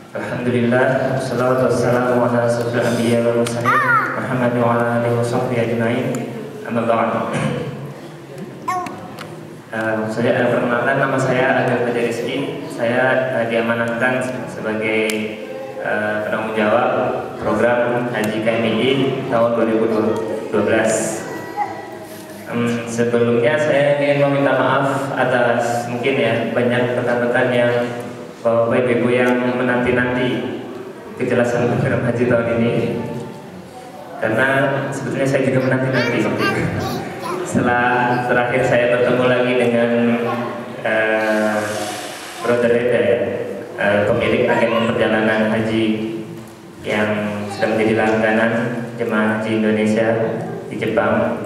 Alhamdulillah, wassalatu wassalamu ala asyrofil anbiya wal mursalin Muhammad wa ala alihi wa sahbihi ajma'in. Amma ba'd. Perkenalkan, nama saya Agil Fajar Rizky. Saya diamanahkan sebagai penanggung jawab program Haji KMII tahun 2012. Sebelumnya saya ingin meminta maaf atas mungkin ya banyak rekan-rekan yang Bapak Ibu yang menanti-nanti kejelasan program haji tahun ini, karena sebetulnya saya juga menanti-nanti. Setelah terakhir saya bertemu lagi dengan Brother Reda ya, pemilik agen perjalanan haji yang sudah menjadi langganan jemaah haji Indonesia di Jepang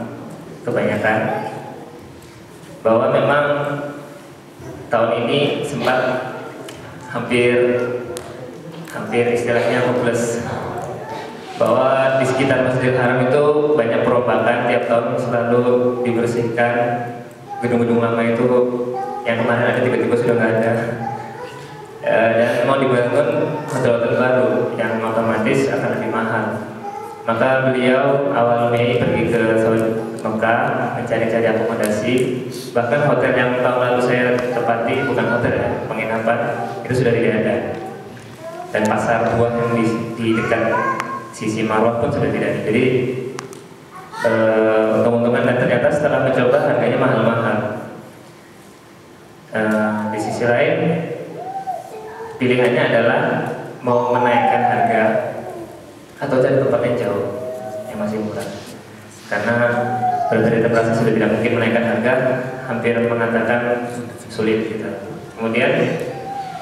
kebanyakan, bahwa memang tahun ini sempat hampir istilahnya hopeless, bahwa di sekitar Masjidil Haram itu banyak perombakan tiap tahun, selalu dibersihkan gedung-gedung lama itu yang kemarin ada tiba-tiba sudah nggak ada, dan mau dibangun hotel-hotel baru yang otomatis akan lebih mahal. Maka beliau awal Mei pergi ke Mekah mencari-cari akomodasi. Bahkan hotel yang tahun lalu saya tepati, bukan hotel ya, penginapan, itu sudah tidak ada. Dan pasar buah yang di dekat sisi Marwah pun sudah tidak ada. Jadi untung-untungan, dan ternyata setelah mencoba harganya mahal-mahal. Di sisi lain pilihannya adalah mau menaikkan harga atau cari tempat yang jauh yang masih murah, karena dari terasa sudah tidak mungkin menaikkan harga, hampir mengatakan sulit gitu. Kemudian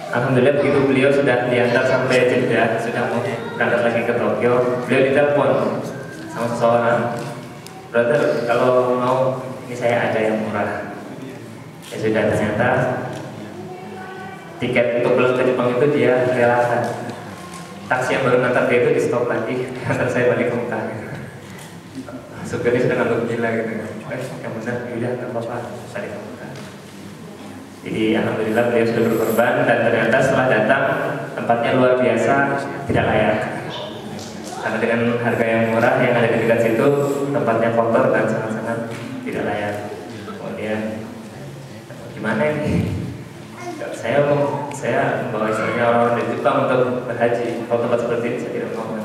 alhamdulillah begitu beliau sudah diantar sampai Jeddah, sudah mau berangkat lagi ke Tokyo, beliau ditelepon sama seseorang, "Brother, kalau mau ini saya ada yang murah." Ya sudah, ternyata tiket untuk pulang ke Jepang itu dia relakan. Taksi yang baru ngantar dia itu di stop lagi, antar saya balik ke Mekah gitu. Supirnya sudah ngantuk gila gitu. Yang benar, yaudah nggak apa-apa, balik ke Mekah. Jadi alhamdulillah beliau sudah berkorban, dan ternyata setelah datang tempatnya luar biasa tidak layak. Karena dengan harga yang murah yang ada di dekat situ, tempatnya kotor dan sangat-sangat tidak layak. Kemudian gimana ini? Saya membawa istilahnya orang dari Jepang untuk berhaji. Kalau tempat seperti ini saya tidak mau.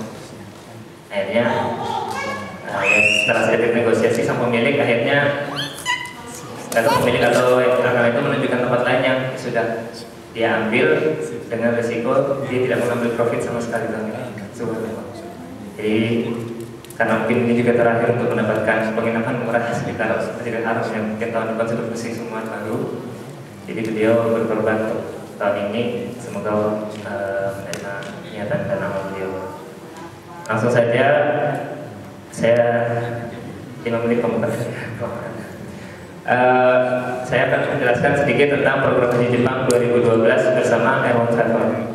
Akhirnya ya setelah saya bernegosiasi sama pemilik, akhirnya pemilik atau yang terkenal itu menunjukkan tempat lain yang sudah dia ambil dengan resiko dia tidak mengambil profit sama sekali. Jadi karena mungkin ini juga terakhir untuk mendapatkan penginapan murah sekitar Masjidil Haram yang mungkin tahun depan sudah bersih semua baru. Jadi beliau berkorban untuk tahun ini, semoga menerima niatan dan amal beliau. Langsung saja saya 5 menit komentar. Saya akan menjelaskan sedikit tentang program haji Jepang 2012 bersama Airwan Travel.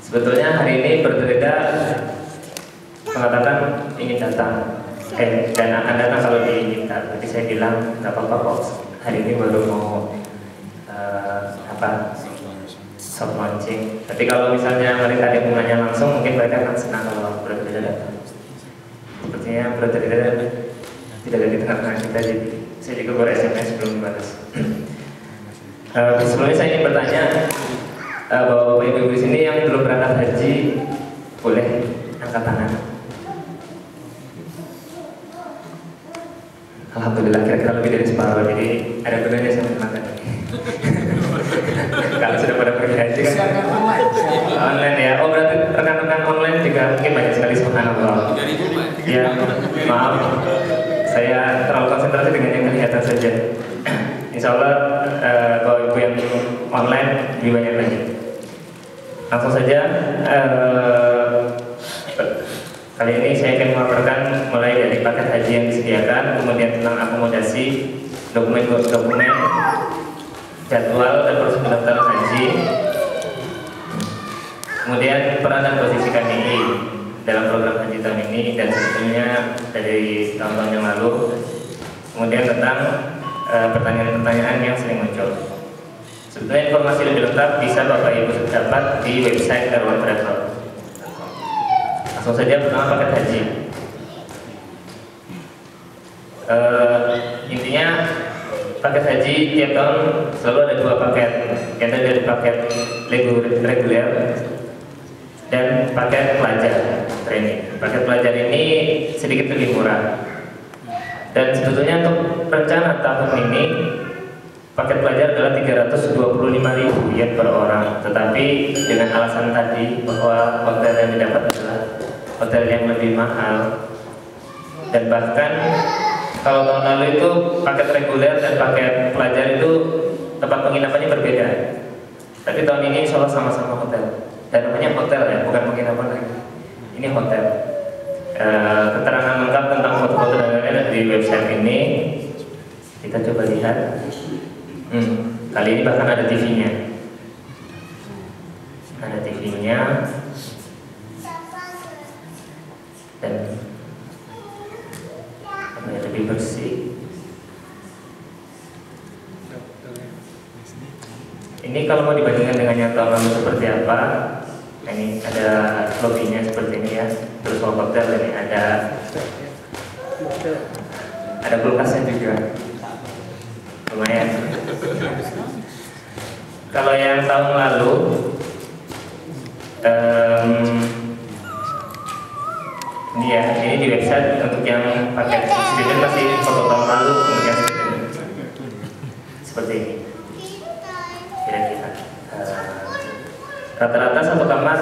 Sebetulnya hari ini berbeda, mengatakan ingin datang, dan akan datang kalau diminta. Tapi saya bilang nggak apa-apa kok. Hari ini baru mau soft launching. Tapi kalau misalnya mereka ada hubungannya langsung, mungkin mereka akan senang kalau berbeda datang. Sepertinya berbeda tidak ada di tengah-tengah kita, jadi saya juga baru SMS belum dibalas. Sebelumnya saya ingin bertanya, bahwa Bapak Ibu di sini yang belum berangkat haji boleh angkat tangan. Alhamdulillah, kira-kira lebih dari separuh, jadi ada gunanya saya mengenalkan ini. Kalau sudah pada pergi haji kan online ya. Oh, berarti rekan-rekan online juga mungkin banyak sekali, subhanallah. Ya, maaf, saya terlalu konsentrasi dengan yang kelihatan saja. Insya Allah kalau ibu yang online lebih banyak lagi. Langsung saja, kali ini saya akan melaporkan mulai dari paket haji yang disediakan, kemudian tentang akomodasi, dokumen, jadwal dan proses pendaftaran haji, kemudian peran dan posisi KMII dalam program haji tahun ini dan sebetulnya dari tahun-tahun yang lalu, kemudian tentang pertanyaan-pertanyaan yang sering muncul. Sebetulnya informasi lebih lengkap bisa Bapak Ibu dapat di website Erwan Travel. Langsung saja pertama paket haji. Intinya paket haji tiap tahun selalu ada dua paket, yaitu dari paket reguler dan paket pelajar training. Paket pelajar ini sedikit lebih murah. Dan sebetulnya untuk rencana tahun ini paket pelajar adalah 325.000 yen per orang. Tetapi dengan alasan tadi bahwa hotel yang didapat adalah hotel yang lebih mahal, dan bahkan kalau tahun lalu itu paket reguler dan paket pelajar itu tempat penginapannya berbeda. Tapi tahun ini insya Allah sama-sama hotel. Dan namanya hotel ya, bukan penginapan lagi. Ini hotel. Keterangan lengkap tentang foto-foto dan lain-lain ada di website ini. Kita coba lihat. Kali ini bahkan ada TV-nya. Ada TV-nya. Dan lebih bersih. Ini kalau mau dibandingkan dengan yang tahun lalu seperti apa? Nah, ini ada lobbynya seperti ini ya. Terus hotel ini ada kulkasnya juga. Lumayan. Kalau yang tahun lalu ini ya, ini di website untuk yang paket student masih foto tahun lalu untuk yang student seperti ini. Kira-kira rata-rata satu kamar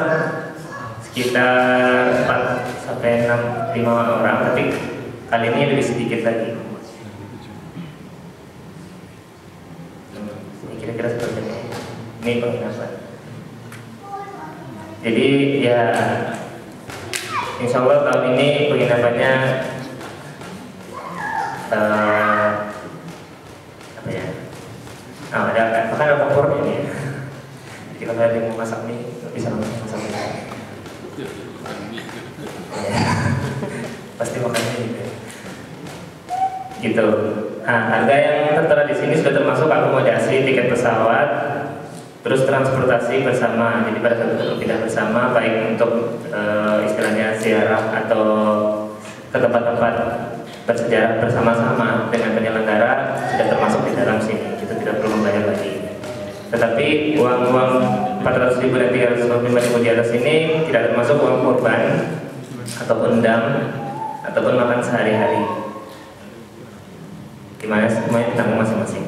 sekitar 4 sampai 5 orang, tapi kali ini lebih sedikit lagi. Ini kira-kira seperti ini. Ini penginapan. Jadi ya, insya Allah tahun ini penginapannya apa ya? Ada bahkan ada kompor ini. Jadi kalau ada yang mau masak mie bisa langsung masak mie. Ya, pasti makannya gitu. Gitu. Nah, harga yang tertera di sini sudah termasuk akomodasi, tiket pesawat, terus transportasi bersama. Jadi pada saat itu tidak bersama, baik untuk istilahnya ziarah atau ke tempat-tempat bersejarah bersama-sama dengan penyelenggara sudah termasuk di dalam sini. Kita tidak perlu membayar lagi. Tetapi uang-uang 400.000 dan 325.000 di atas ini tidak termasuk uang korban ataupun dam ataupun makan sehari-hari. Dimana semuanya ditanggung masing-masing.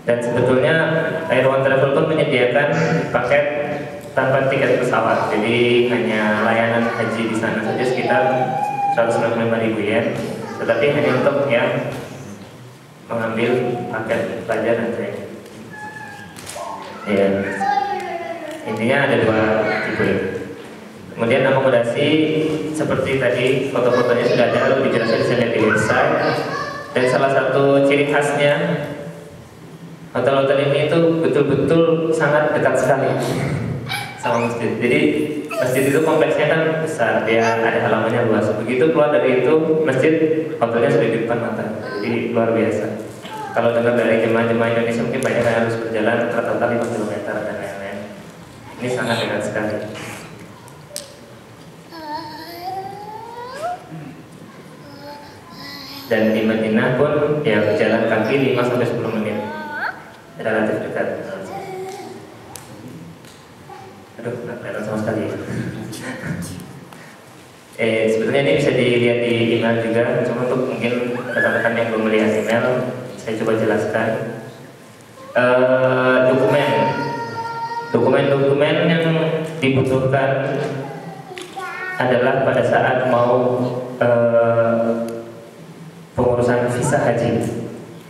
Dan sebetulnya Erwan Travel pun menyediakan paket tanpa tiket pesawat, jadi hanya layanan haji di sana saja sekitar 195.000 yen, tetapi hanya untuk yang mengambil paket pelajar dan training. Ya, intinya ada dua tipe. Kemudian akomodasi seperti tadi foto-fotonya sudah ada, lebih jelasnya bisa lihat di website. Dan salah satu ciri khasnya hotel-hotel ini itu betul-betul sangat dekat sekali sama masjid. Jadi masjid itu kompleksnya kan besar, dia ada halamannya luas. Begitu keluar dari itu masjid, hotelnya sudah di depan mata. Jadi luar biasa. Kalau dengar dari jemaah-jemaah Indonesia mungkin banyak yang harus berjalan rata-rata 5 km dan lain-lain. Ini sangat dekat sekali. Dan di Madinah pun ya berjalan kaki 5 sampai 10 menit. Relatif dekat. Aduh, nggak kelihatan sama sekali. Sebetulnya ini bisa dilihat di email juga. Cuma untuk mungkin rekan-rekan yang belum melihat email, saya coba jelaskan. Dokumen yang dibutuhkan adalah pada saat mau pengurusan visa haji.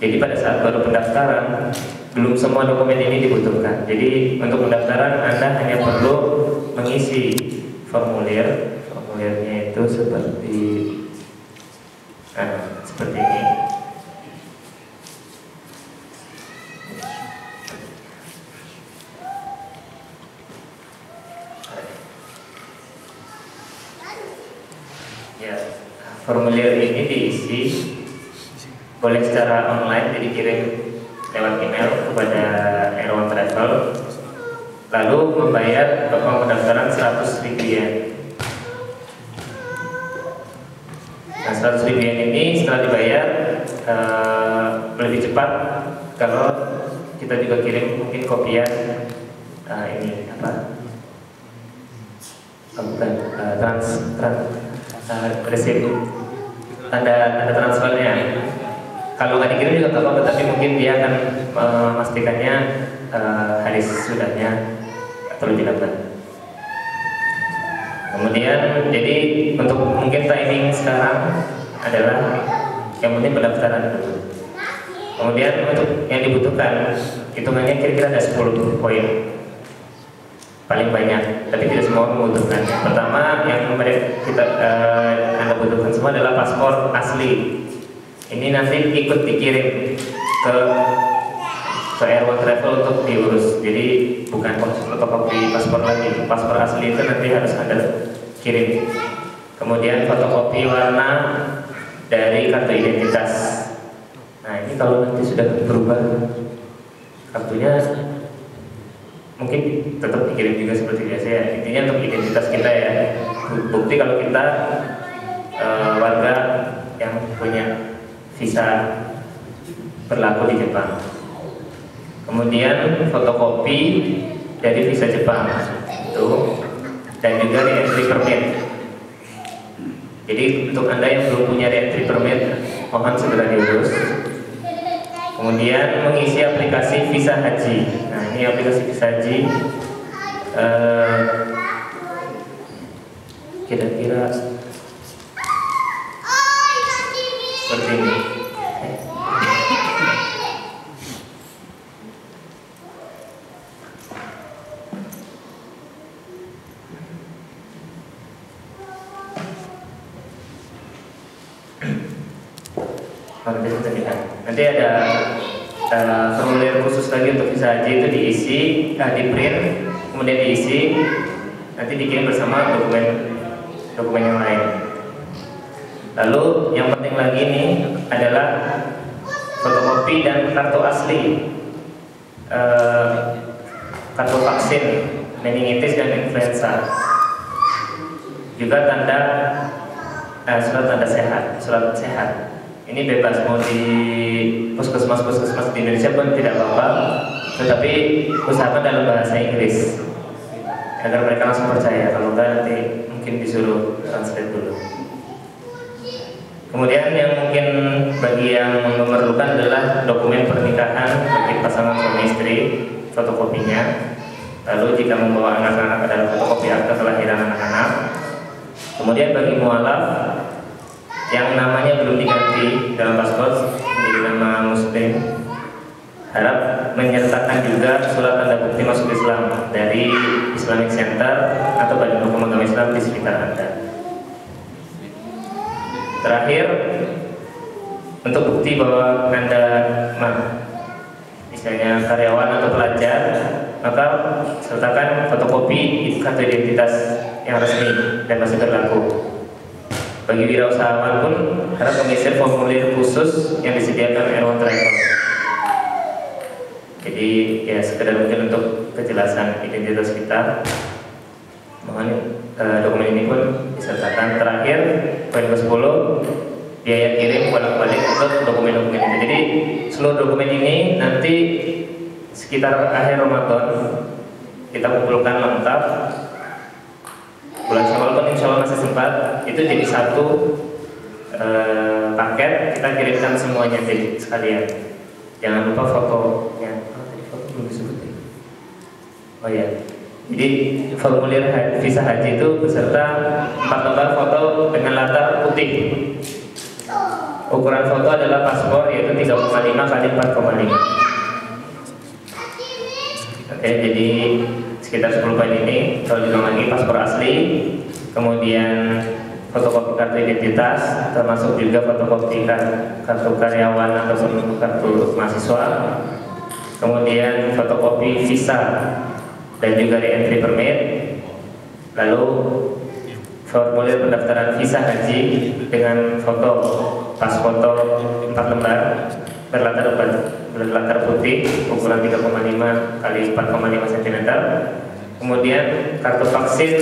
Jadi pada saat baru pendaftaran, belum semua dokumen ini dibutuhkan. Jadi untuk pendaftaran Anda hanya perlu mengisi formulir. Formulirnya itu seperti ini. Ya, formulir ini diisi boleh secara online, jadi kirim lewat email kepada Air1 Travel, lalu membayar uang pendaftaran 100.000 yen. Nah, 100.000 yen ini setelah dibayar lebih cepat kalau kita juga kirim mungkin kopian ini apa? Bukan resip tanda transfernya. Kalau nggak dikirim juga nggak apa-apa, tapi mungkin dia akan memastikannya hari sesudahnya atau lebih lambat. Kemudian jadi untuk mungkin timing sekarang adalah yang penting pendaftaran dulu. Kemudian untuk yang dibutuhkan hitungannya kira-kira ada 10 poin paling banyak, tapi tidak semua membutuhkan. Pertama yang Anda butuhkan semua adalah paspor asli. Ini nanti ikut dikirim ke Air1 Travel untuk diurus. Jadi bukan fotokopi paspor lagi. Paspor asli itu nanti harus Anda kirim. Kemudian fotokopi warna dari kartu identitas. Nah, ini kalau nanti sudah berubah kartunya mungkin tetap dikirim juga seperti biasa ya. Intinya untuk identitas kita ya. Bukti kalau kita warga yang punya visa berlaku di Jepang. Kemudian fotokopi dari visa Jepang itu, dan juga re-entry permit. Jadi untuk Anda yang belum punya re-entry permit, mohon segera diurus. Kemudian mengisi aplikasi visa haji. Nah, ini aplikasi visa haji kira-kira seperti ini. Nanti ada formulir khusus lagi untuk visa haji, itu diisi, di print, kemudian diisi, nanti dikirim bersama dokumen yang lain. Lalu yang penting lagi nih adalah fotokopi dan kartu asli, kartu vaksin meningitis dan influenza, juga surat tanda sehat, surat sehat. Ini bebas, mau di puskesmas di Indonesia pun tidak apa-apa, tetapi usahakan dalam bahasa Inggris agar mereka langsung percaya. Kalau enggak nanti mungkin disuruh translate dulu. Kemudian yang mungkin bagi yang memerlukan adalah dokumen pernikahan bagi pasangan suami istri, fotokopinya. Lalu jika membawa anak-anak adalah fotokopi akta kelahiran anak-anak. Kemudian bagi mualaf yang namanya belum diganti dalam paspor menjadi nama Muslim, harap menyertakan juga surat tanda bukti masuk Islam dari Islamic Center atau Badan Hukum Agama Islam di sekitar Anda. Terakhir, untuk bukti bahwa Anda misalnya karyawan atau pelajar, maka sertakan fotokopi kartu identitas yang resmi dan masih berlaku. Bagi wirausahawan pun harap mengisi formulir khusus yang disediakan Air1 Travel. Jadi ya sekedar mungkin untuk kejelasan identitas kita, mohon dokumen ini pun disertakan. Terakhir, poin ke-10, biaya kirim bolak-balik untuk dokumen-dokumen ini. Jadi seluruh dokumen ini nanti sekitar akhir Ramadan kita kumpulkan lengkap. Bulan Syawal pun insya Allah masih sempat, itu jadi satu paket, kita kirimkan semuanya jadi sekalian. Jangan lupa fotonya. Foto belum disebut ya. Oh ya, jadi formulir visa haji itu beserta 4 lembar foto dengan latar putih. Ukuran foto adalah paspor, yaitu 3,5 kali 4,5. Oke, jadi sekitar 10 poin ini. Kalau diulang lagi, paspor asli, kemudian fotokopi kartu identitas, termasuk juga fotokopi kartu karyawan ataupun kartu mahasiswa, kemudian fotokopi visa dan juga re-entry permit, lalu formulir pendaftaran visa haji dengan foto pas foto 4 lembar berlatar berlatar putih ukuran 3,5 kali 4,5 cm. Kemudian kartu vaksin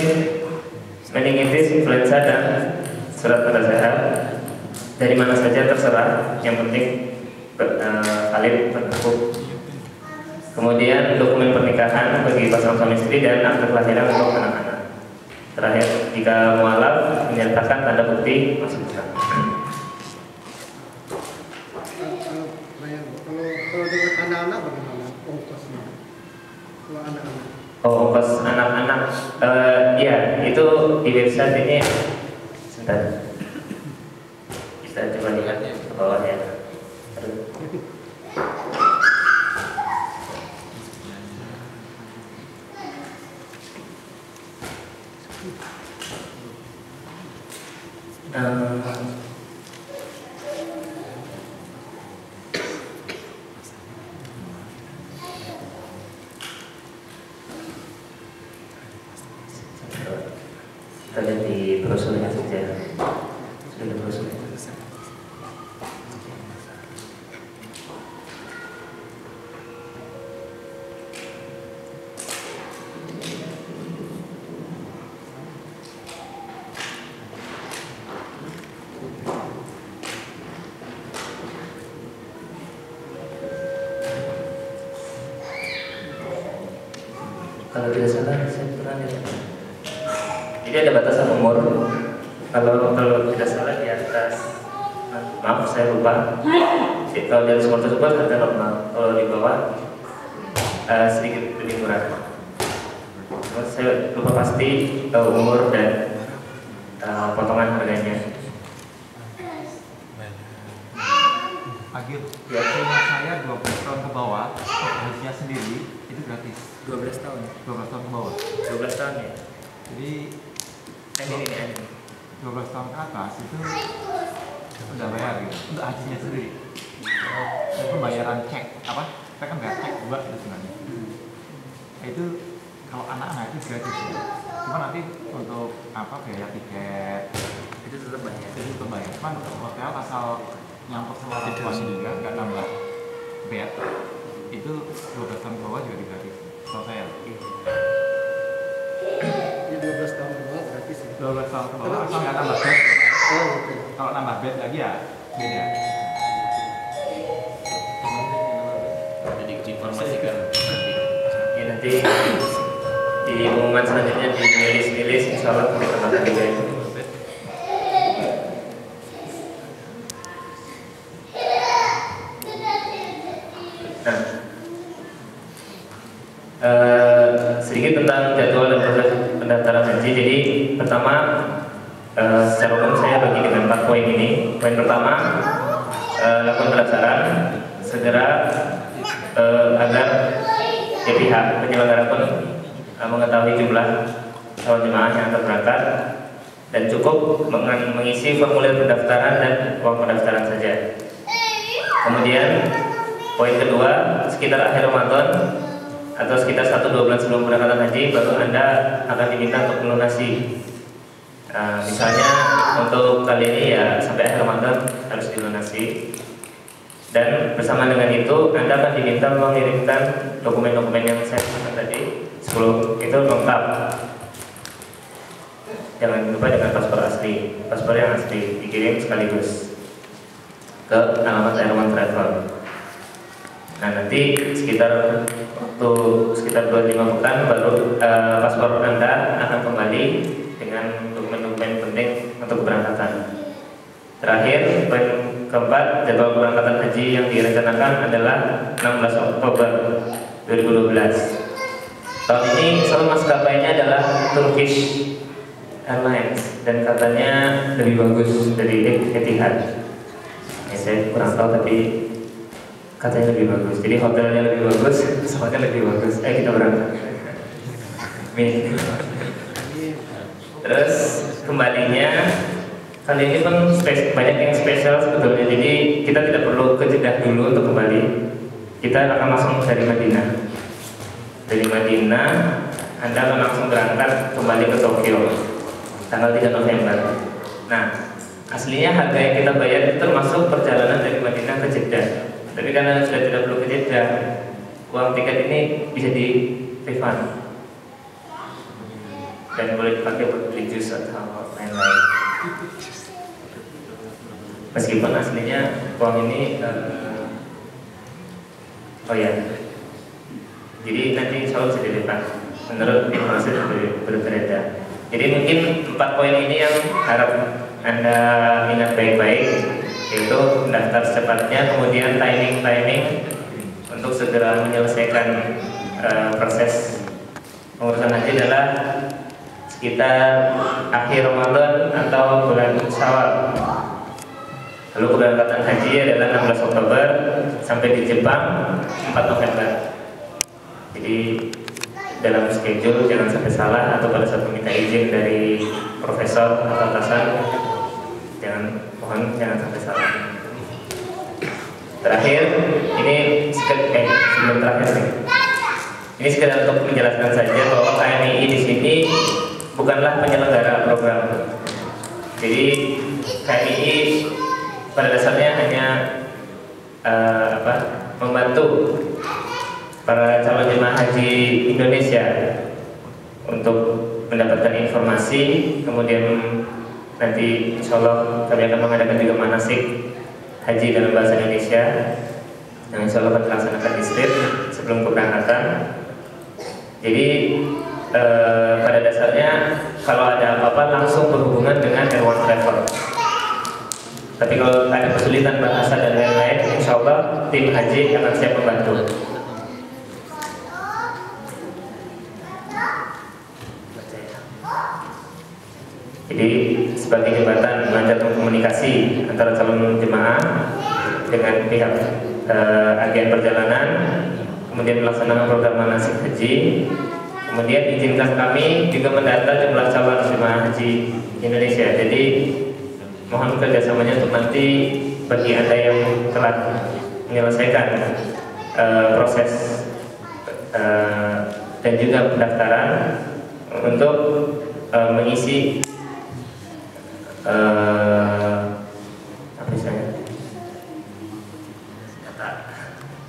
meningitis, influenza, dan surat tanda sehat dari mana saja terserah, yang penting valid berlaku. Kemudian dokumen pernikahan bagi pasangan suami istri dan akte kelahiran untuk anak-anak. Terakhir, jika mualaf menyertakan tanda bukti masuk Islam. Kalau dengan anak-anak bagaimana ongkosnya? Kalau anak-anak? Oh, ongkos anak-anak, ya itu di website ini. Sebentar, bisa coba lihat ke bawah ya. Kita lihat di brosurnya saja. Sudah ada brosurnya. Kalau tidak salah, saya pernah lihat. Jadi ada batasan umur. Kalau tidak salah di atas, maaf saya lupa. Kalau di atas umur tersebut harga normal. Kalau di bawah sedikit lebih murah. Saya lupa pasti umur dan potongan harganya. Agil, seingat saya 12 tahun ke bawah, harusnya sendiri itu gratis. 12 tahun. 12 tahun ke bawah. 12 tahun ya. Jadi Ini. 12 tahun ke atas itu udah bayar gitu. Untuk hajinya sendiri. Dan pembayaran cek apa? Kita kan bayar cek 2 itu sebenarnya. Nah, itu kalau anak-anak itu gratis ya. Cuma nanti untuk apa biaya tiket Itu tetap banyak. itu tetap bayar. Cuman hotel asal nyampur sama orang tuanya juga nggak nambah bed itu 12 tahun ke bawah juga gratis. Kalau saya Ini 12 tahun ke bawah gratis ya? 12 tahun ke bawah asal nggak nambah bed. Oh, oke. Kalau nambah bed lagi ya beda. Jadi diinformasikan ya, nanti di pengumuman selanjutnya di rilis insya Allah kita akan juga itu. Nah, sedikit tentang jadwal dan proses pendaftaran haji. Jadi pertama, secara umum saya bagi dengan 4 poin ini. Poin pertama, lakukan pendaftaran segera agar ya, pihak penyelenggara pun mengetahui jumlah calon jemaah yang akan berangkat, dan cukup mengisi formulir pendaftaran dan uang pendaftaran saja. Kemudian poin kedua, sekitar akhir Ramadan atau sekitar 1-2 bulan sebelum keberangkatan haji baru Anda akan diminta untuk melunasi. Misalnya untuk kali ini ya sampai akhir Ramadan harus dilunasi. Dan bersama dengan itu Anda akan diminta mengirimkan dokumen-dokumen yang saya sebutkan tadi 10 itu lengkap. Jangan lupa dengan paspor asli, paspor yang asli dikirim sekaligus ke alamat Airman Travel. Nah nanti sekitar 25 pekan baru paspor Anda akan kembali dengan dokumen-dokumen penting untuk keberangkatan. Terakhir, poin keempat, jadwal keberangkatan haji yang direncanakan adalah 16 Oktober 2012. Tahun ini salah maskapainya adalah Turkish Airlines dan katanya lebih bagus dari Etihad. Ya, saya kurang tahu tapi katanya lebih bagus. Jadi hotelnya lebih bagus, pesawatnya lebih bagus. Kita berangkat. Amin. Terus kembalinya kali ini pun banyak yang spesial sebetulnya. Jadi kita tidak perlu ke Jeddah dulu untuk kembali. Kita akan langsung dari Madinah. Dari Madinah Anda akan langsung berangkat kembali ke Tokyo tanggal 3 November. Nah, aslinya harga yang kita bayar itu termasuk perjalanan dari Madinah ke Jeddah. Tapi karena sudah tidak perlu ke Jeddah, uang tiket ini bisa di refund dan boleh dipakai buat beli jus atau lain-lain. Meskipun aslinya uang ini oh ya, jadi nanti insya Allah bisa di refund menurut informasi yang berbeda. Jadi mungkin 4 poin ini yang harap Anda ingat baik-baik, yaitu mendaftar secepatnya, kemudian timing untuk segera menyelesaikan proses pengurusan haji adalah sekitar akhir Ramadan atau bulan Syawal. Lalu keberangkatan haji adalah 16 Oktober sampai di Jepang 4 November. Jadi dalam schedule jangan sampai salah, atau pada saat meminta izin dari profesor atau atasan mohon jangan sampai salah. Terakhir, ini sebelum terakhir nih. Ini sekedar untuk menjelaskan saja bahwa KMII di sini bukanlah penyelenggara program. Jadi KMII pada dasarnya hanya membantu para calon jemaah haji Indonesia untuk mendapatkan informasi, kemudian nanti insya Allah kami akan mengadakan juga manasik haji dalam bahasa Indonesia yang insya Allah akan dilaksanakan di State sebelum keberangkatan. Jadi pada dasarnya kalau ada apa-apa langsung berhubungan dengan Airone Travel. Tapi kalau ada kesulitan bahasa dan lain-lain, insya Allah tim haji akan siap membantu. Jadi sebagai jembatan melancarkan komunikasi antara calon jemaah dengan pihak agen perjalanan, kemudian melaksanakan program manasik haji, kemudian izinkan kami juga mendata jumlah calon jemaah haji Indonesia. Jadi mohon kerjasamanya untuk nanti bagi Anda yang telah menyelesaikan proses dan juga pendaftaran untuk mengisi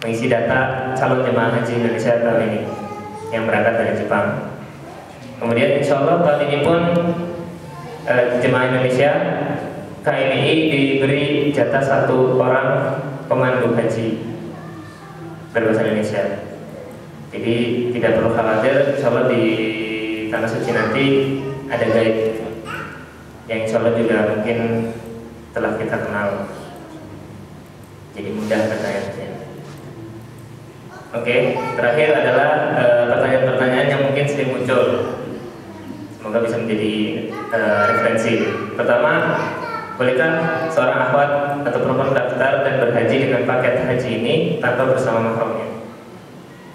mengisi data calon jemaah haji Indonesia tahun ini yang berangkat dari Jepang. Kemudian insya Allah tahun ini pun jemaah Indonesia KMII diberi jatah 1 orang pemandu haji berbahasa Indonesia. Jadi tidak perlu khawatir, insya Allah di Tanah Suci nanti ada guide yang insya Allah juga mungkin telah kita kenal. Jadi mudah bertanya. Oke, terakhir adalah pertanyaan-pertanyaan yang mungkin sering muncul. Semoga bisa menjadi referensi. Pertama, bolehkah seorang akhwat atau perempuan daftar dan berhaji dengan paket haji ini tanpa bersama mahramnya?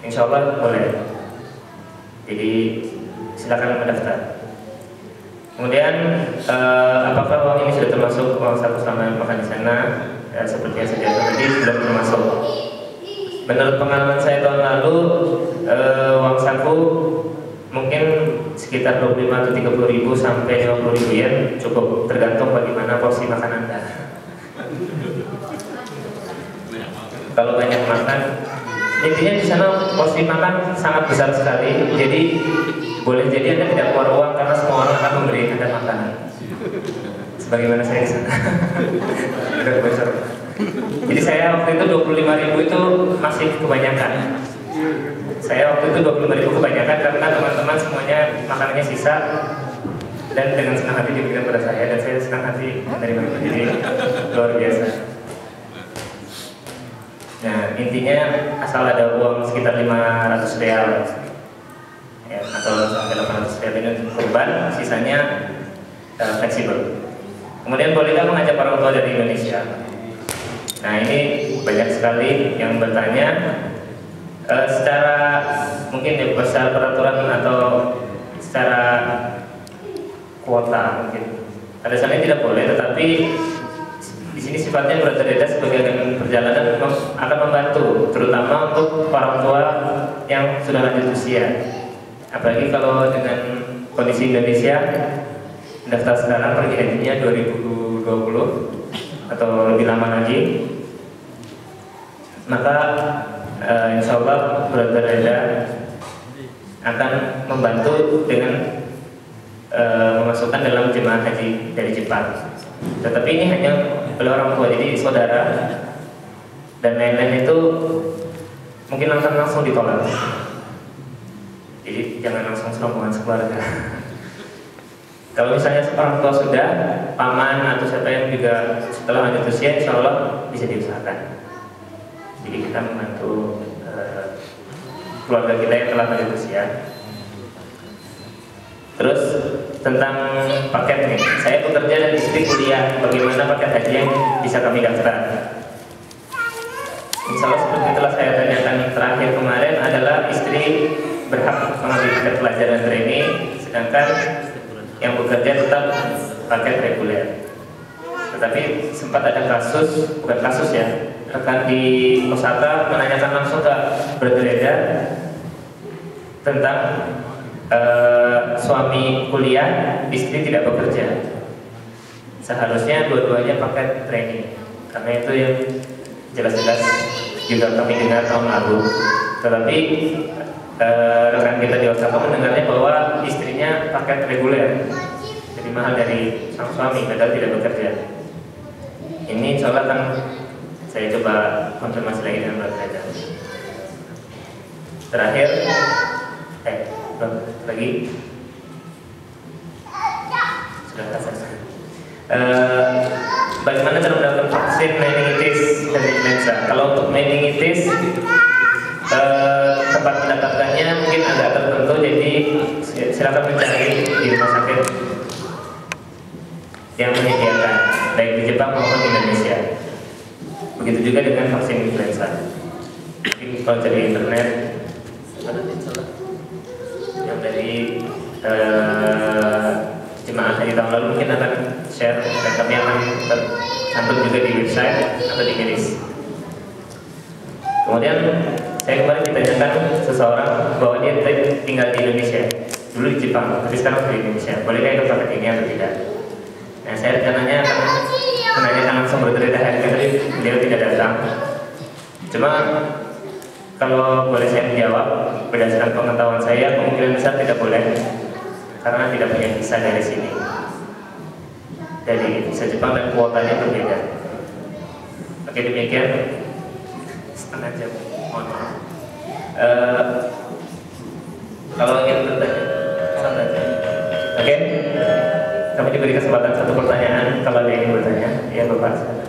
Insya Allah boleh. Jadi silakan mendaftar. Kemudian apakah uang ini sudah termasuk uang saku selama makan di sana? Seperti yang saya jelaskan tadi, belum termasuk. Menurut pengalaman saya tahun lalu, uang saku mungkin sekitar 25 atau 30 ribu sampai 50 ribu yen, cukup tergantung bagaimana porsi makan Anda. Kalau banyak makan, intinya di sana porsi makan sangat besar sekali. Jadi boleh jadi Anda tidak keluar uang karena semua orang akan memberi Anda makanan. Sebagaimana saya di sana. Udah besar. Jadi saya waktu itu 25 ribu itu masih kebanyakan. Saya waktu itu 25 ribu kebanyakan karena teman-teman semuanya makanannya sisa dan dengan senang hati diberikan pada saya, dan saya senang hati menerima itu. Jadi luar biasa. Nah intinya asal ada uang sekitar 500 real ya, atau sampai 800 real ini kurban, sisanya fleksibel. Kemudian bolehkah mengajak orang tua dari Indonesia? Nah ini banyak sekali yang bertanya secara mungkin secara peraturan atau secara kuota mungkin. Pada dasarnya tidak boleh, tetapi di sini sifatnya berbeda sebagai agen perjalanan akan membantu, terutama untuk orang tua yang sudah lanjut usia. Apalagi kalau dengan kondisi Indonesia, daftar sekarang pergi hajinya 2020 atau lebih lama lagi. maka insya Allah Brother Reda akan membantu dengan memasukkan dalam jemaah haji dari Jepang. Tetapi ini hanya oleh orang tua, jadi saudara dan lain-lain itu mungkin langsung ditolak. Jadi jangan langsung serombongan sekeluarga. Kalau misalnya orang tua sudah, paman atau siapa yang juga setelah lanjut usia, insya Allah bisa diusahakan. Jadi kita membantu keluarga kita yang telah lanjut usia. Terus tentang paket nih, saya bekerja dan istri kuliah, bagaimana paket haji yang bisa kami daftar? Insya Allah seperti telah saya tanyakan terakhir kemarin adalah istri berhak mengambil paket pelajaran training, sedangkan yang bekerja tetap paket reguler. Tetapi sempat ada kasus, bukan kasus ya, rekan di Osaka menanyakan langsung ke Brother Reda tentang suami kuliah, istri tidak bekerja. Seharusnya dua-duanya paket training, karena itu yang jelas-jelas juga kami dengar tahun lalu. Tetapi rekan kita di Osaka mendengarnya bahwa istrinya paket reguler, jadi mahal dari sang suami, padahal tidak bekerja. Ini insya Allah akan saya coba konfirmasi lagi dengan Brother Reda. Terakhir, lagi sudah selesai. Bagaimana cara mendapatkan vaksin meningitis dan influenza? Kalau untuk meningitis, tempat mendapatkannya mungkin agak tertentu, jadi silakan mencari di rumah sakit yang menyediakan, baik di Jepang maupun di Indonesia. Begitu juga dengan vaksin influenza. Mungkin kalau cari internet, yang dari jemaah haji tahun lalu mungkin akan share, dan kami akan cantum juga di website atau di medis. Kemudian saya kemarin ditanyakan seseorang bahwa dia tinggal di Indonesia, dulu di Jepang, tapi sekarang di Indonesia. Bolehkah ikut paket ini atau tidak? Nah, saya rencananya akan menanyakan langsung Brother Reda hari ini, tapi beliau tidak datang. Cuma kalau boleh saya menjawab, berdasarkan pengetahuan saya, kemungkinan besar tidak boleh, karena tidak punya visa dari sini. Dari visa Jepang dan kuotanya berbeda. Oke, demikian setengah jam. Mohon maaf. Kalau ingin bertanya, santai saja. Oke, kami diberi kesempatan satu pertanyaan. Kalau ada yang ingin bertanya, ya Bapak.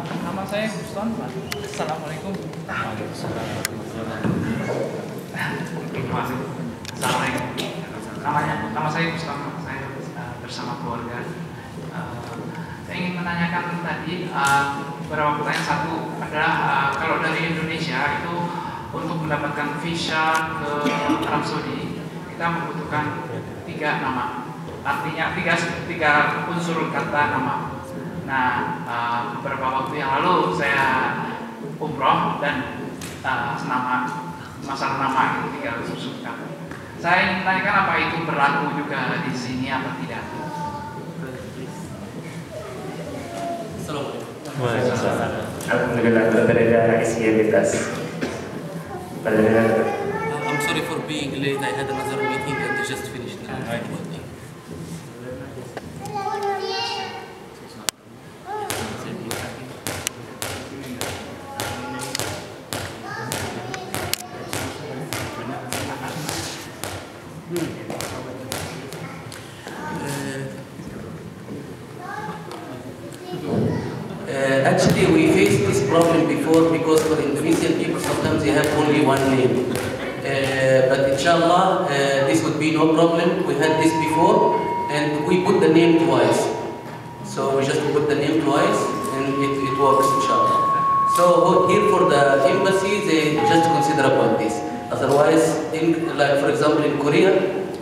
Nama saya Guston. Assalamualaikum. Nama saya Guston. Saya bersama keluarga. Saya ingin menanyakan tadi beberapa pertanyaan. Satu adalah kalau dari Indonesia itu untuk mendapatkan visa ke Arab Saudi kita membutuhkan 3 nama. Artinya tiga unsur kata nama. Nah, beberapa waktu yang lalu saya umroh dan masalah nama itu 3 unsur kata. Saya ingin menanyakan apa itu berlaku juga di sini apa tidak? Alhamdulillah, Brother Reda is here with us. Brother Reda. I'm sorry for being late. I had another meeting and they just finished now. Actually, we faced this problem before because for Indonesian people sometimes they have only one name. But inshallah, this would be no problem. We had this before and we put the name twice. So we just put the name twice and it works inshallah. So here for the embassy, they just consider about this. Otherwise, like for example in Korea,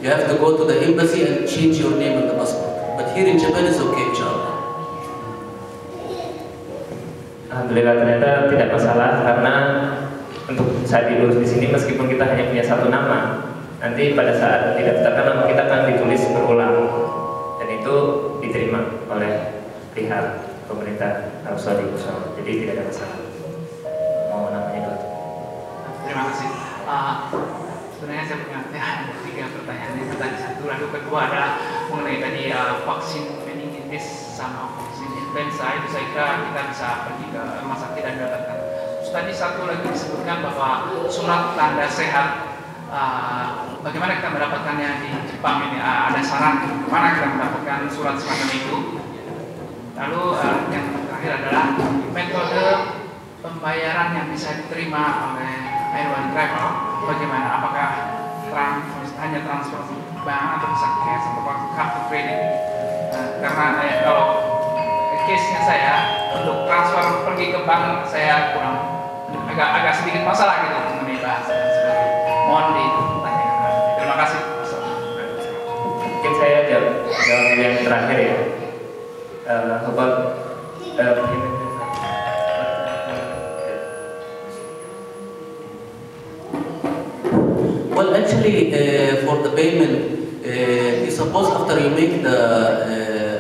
you have to go to the embassy and change your name on the passport. But here in Japan it's okay inshallah. Alhamdulillah, ternyata tidak masalah, karena untuk saat diurus di sini meskipun kita hanya punya 1 nama, nanti pada saat didaftarkan nama kita akan ditulis berulang dan itu diterima oleh pihak pemerintah Arab Saudi, jadi tidak ada masalah. Mau namanya dulu. Terima kasih. Sebenarnya saya punya 3 pertanyaan. Yang tadi satu, lalu kedua adalah mengenai tadi vaksin meningitis sama vaksin influenza. Itu saya kira kita bisa pergi ke rumah sakit dan dapatkan. Terus tadi satu lagi disebutkan bahwa surat tanda sehat. Bagaimana kita mendapatkannya di Jepang ini? Ada saran bagaimana kita mendapatkan surat semacam itu? Lalu yang terakhir adalah metode pembayaran yang bisa diterima oleh Airone Travel. Bagaimana? Apakah hanya transfer bank atau bisa cash atau kartu kredit? Karena kalau case-nya saya untuk transfer pergi ke bank saya kurang agak sedikit masalah gitu mengenai bahasa dan sebagainya. Mohon ditanyakan. Terima kasih. Mungkin saya jawab yang terakhir ya. Well, actually, for the payment, you suppose after you make the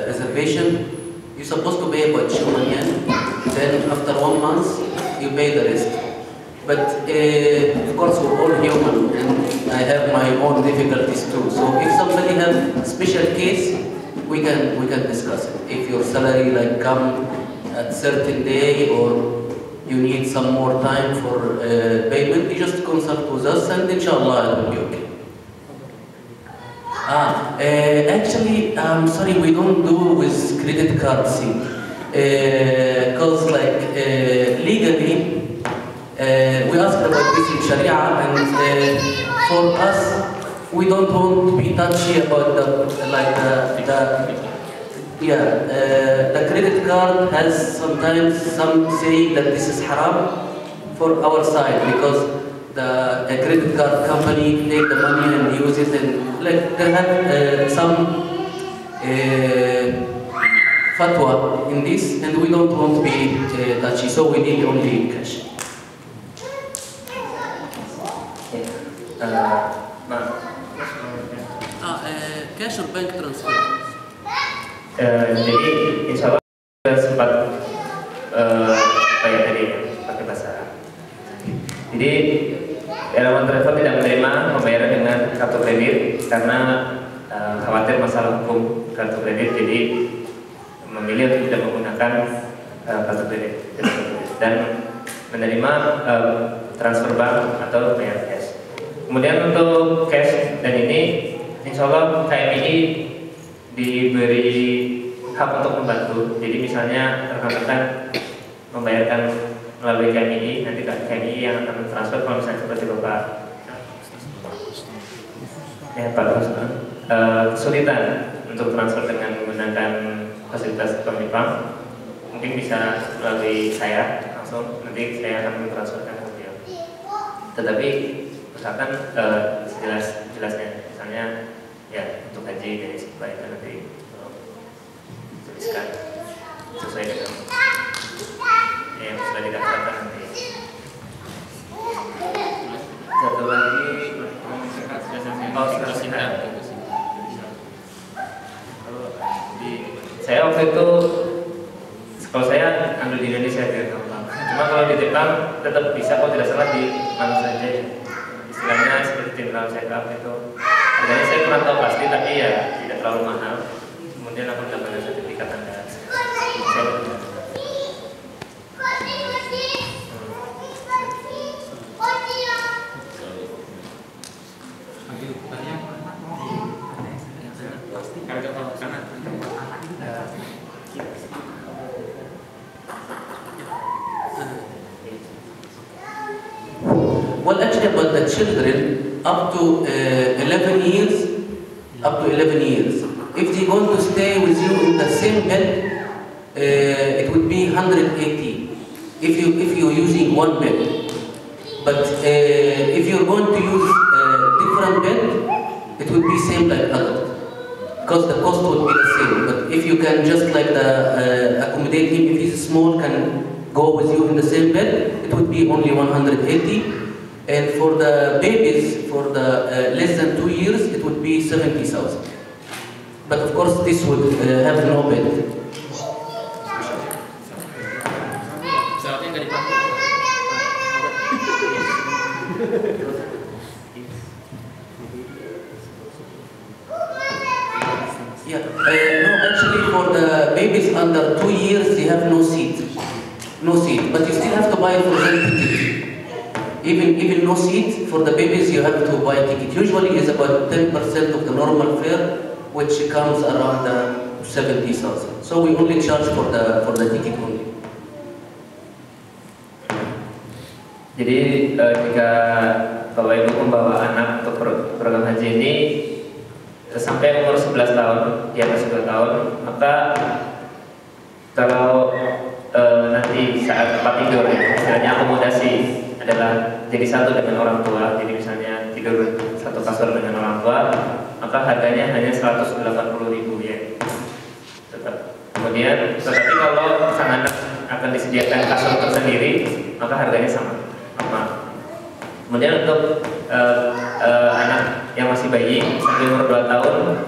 reservation, you're supposed to pay about 2 million. Then after 1 month, you pay the rest. But of course, we're all human, and I have my own difficulties too. So if somebody has a special case, we can discuss it. If your salary like come at certain day or you need some more time for payment, you just consult with us and inshallah it will be okay. Actually, I'm sorry, we don't do with credit cards, because legally, we asked about this in Sharia, and for us, we don't want to be touchy about the credit card has sometimes some say that this is haram for our side, because the credit card company take the money and use it, and like they have some fatwa in this, and we don't want to be touchy, so we need only cash. Cash or bank transfer? Jadi insya Allah kita sempat kayak tadi pakai bahasa Arab. Jadi Airone Travel tidak menerima pembayaran dengan kartu kredit karena khawatir masalah hukum kartu kredit, jadi memilih untuk tidak menggunakan kartu kredit dan menerima transfer bank atau bayar cash. Kemudian untuk cash dan ini insya Allah KMI diberi hak untuk membantu. Jadi misalnya rekan-rekan membayarkan melalui KMI, nanti KMI yang akan transfer. Kalau misalnya seperti Bapak kesulitan untuk transfer dengan menggunakan fasilitas pemipam, mungkin bisa melalui saya langsung, nanti saya akan mentransferkan ke beliau. Tetapi usahakan jelasnya, misalnya ya untuk haji dari sekolah itu nanti tuliskan sesuai dengan yang sudah didaftarkan nanti. Satu lagi, saya waktu itu kalau saya ambil di Indonesia di Jepang. Cuma kalau di Jepang tetap bisa, kalau tidak salah di mana saja. Istilahnya seperti general check up itu. Harganya saya kurang tahu pasti, tapi ya tidak terlalu mahal. Kemudian aku mendapatkan sertifikat Anda. Well, actually, about the children up to 11 years, if they're going to stay with you in the same bed, it would be 180 if you're using one bed. But if you're going to use different bed, it would be same like adult, because the cost would be the same. But if you can just accommodate him, if he's small, can go with you in the same bed, it would be only 180. And for the babies, for the less than 2 years, it would be 70,000. But of course, this would have no bed. Yeah. No, actually for the babies under 2 years, they have no seat. No seat. But you still have to buy for them ticket. Even no seat, for the babies you have to buy a ticket. Usually it's about 10% of the normal fare, which comes around 70,000. So we only charge for the ticket only. Jadi jika Bapak Ibu membawa anak untuk program haji ini sampai umur 11 tahun, di atas 2 tahun, maka kalau nanti saat tempat tidur, istilahnya akomodasi adalah jadi satu dengan orang tua, jadi misalnya tidur satu kasur dengan orang tua, maka harganya hanya 180.000 yen. Kemudian, tetapi kalau sang anak akan disediakan kasur tersendiri, maka harganya sama. Kemudian untuk anak yang masih bayi sampai umur 2 tahun,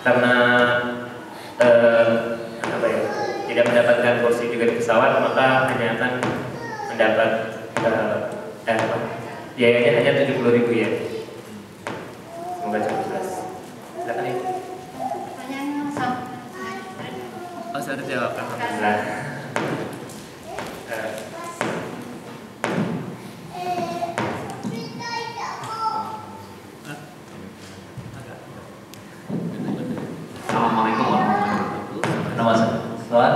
karena tidak mendapatkan kursi juga di pesawat, maka hanya akan mendapat biayanya hanya 70.000 yen. Semoga cukup jelas. Silakan Ibu. Oh, saya sudah jawab. Alhamdulillah. Assalamualaikum warahmatullahi wabarakatuh. Nama saya Tuan.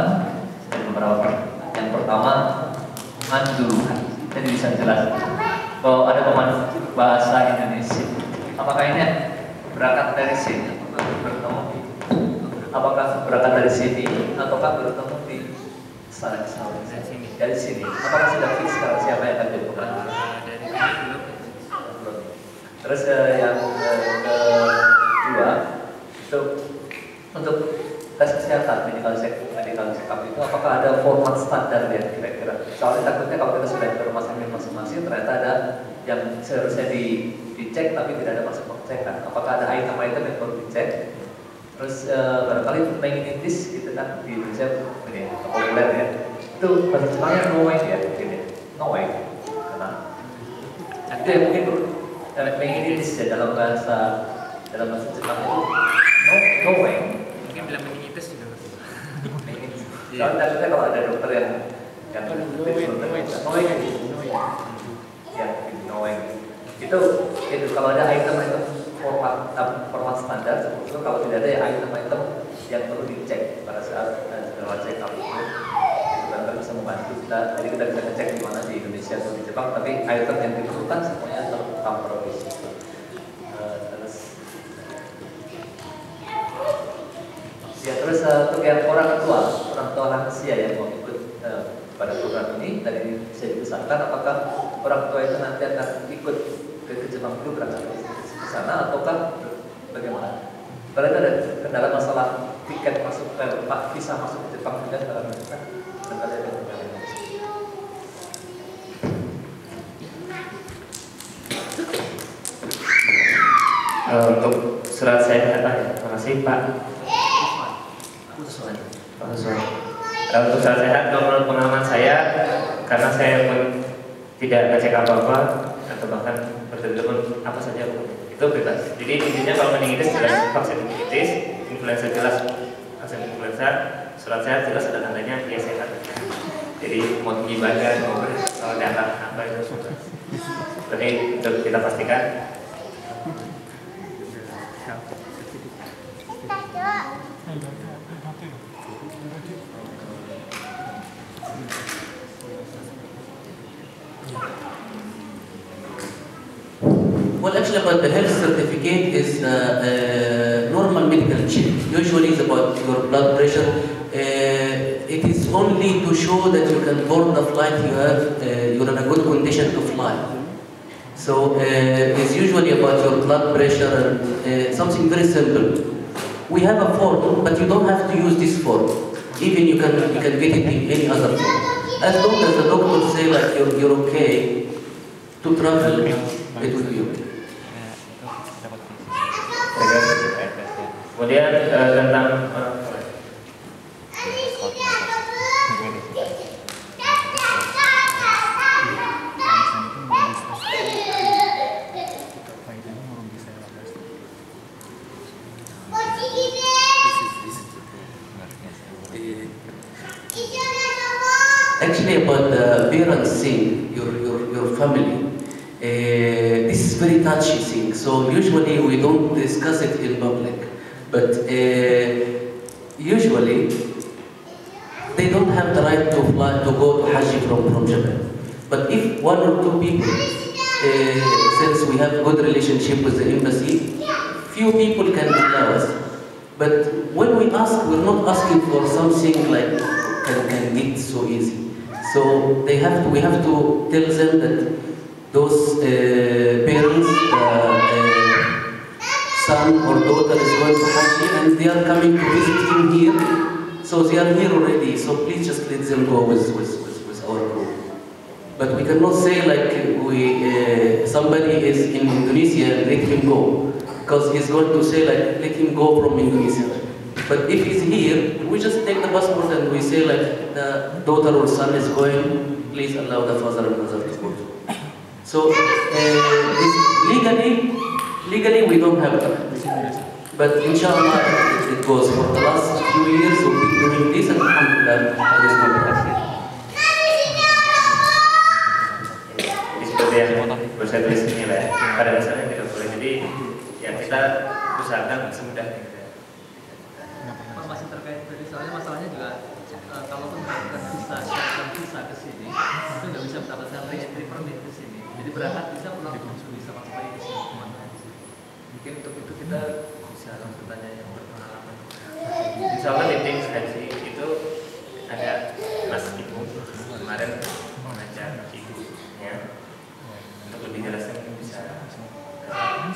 Dan beberapa pertanyaan. Yang pertama, mandu. Jadi bisa jelas kalau ada pemandu bahasa Indonesia, apakah ini berangkat dari sini atau bertemu di, apakah berangkat dari sini ataukah bertemu di sana dari sini? Apakah sudah fix kalau siapa yang akan jadi pemandu? Terus yang kedua itu untuk tes kesehatan medical check-up itu apakah ada format standar ya kira-kira? Soalnya takutnya kalau kita sudah ke rumah sakit masing-masing ternyata ada yang seharusnya dicek tapi tidak ada masuk pengecekan. Apakah ada item-item yang perlu dicek? Terus barangkali meningitis gitu kan di Indonesia ini populer ya. Itu bahasa Jepangnya knowing ya mungkin ya. Knowing. Karena itu yang mungkin meningitis ya dalam bahasa Jepang itu knowing. Mungkin bilang meningitis juga. Soalnya takutnya kalau ada dokter yang knowing itu kalau ada item-item format standar seperti itu, kalau tidak ada ya item-item yang perlu dicek pada saat dalam check up itu kan bisa membantu kita. Jadi kita bisa ngecek di mana di Indonesia atau di Jepang, tapi item yang diperlukan semuanya tercover di situ. Terus untuk yang orang tua lansia yang mau ikut pada program ini tadi bisa dibesarkan, apakah orang tua itu nanti akan ikut ke Jepang dulu berangkat ke sana ataukah bagaimana? Kalau itu ada kendala masalah tiket masuk visa masuk ke Jepang juga dalam kan ada kendala. Untuk surat saya terima kasih Pak. Untuk surat sehat, menurut pengalaman saya, karena saya pun tidak ngecek apa-apa atau bahkan bertelepon apa saja itu bebas. Jadi intinya kalau meningitis jelas vaksin meningitis, influenza jelas vaksin influenza, surat sehat jelas ada tandanya dia sehat. Jadi mau tinggi badan, mau darah apa itu, jadi untuk kita pastikan. Well, actually, about the health certificate is normal medical check. Usually, it's about your blood pressure. It is only to show that you can board the flight. You're in a good condition to fly. So it's usually about your blood pressure and something very simple. We have a form, but you don't have to use this form. Even you can get it in any other form. As long as the doctor say like you're okay to travel, it will be okay. Kemudian tentang Actually, about the parents thing, your family, this is very touchy thing. So usually we don't discuss it in public, but usually they don't have the right to fly to go to Hajj from Japan. But if one or two people, since we have good relationship with the embassy, few people can allow us. But when we ask, we're not asking for something like can get so easy. So we have to tell them that those parents, son or daughter is going to Hajj and they are coming to visit him here. So they are here already. So please just let them go with our group. But we cannot say like somebody is in Indonesia, let him go, because he's going to say like let him go from Indonesia. But if he's here, we just take the passport and we say like the daughter or son is going, please allow the father and mother to go. So legally we don't have that. But inshallah it goes. For the last few years we've been doing this and alhamdulillah this is good. Seperti yang saya tulis ini lah, pada dasarnya tidak boleh. Jadi ya kita usahakan semudah mungkin. Masih terkait tadi soalnya masalahnya juga kalaupun melakukan visa ke sini itu nggak bisa mendapatkan re-entry permit ke sini. Jadi berangkat bisa pulang langsung bisa masuk lagi ke sini kemana. Mungkin untuk itu kita bisa langsung tanya yang berpengalaman. Misalnya di tim haji itu ada Mas Ibu kemarin mengajar ibunya untuk lebih jelasnya mungkin bisa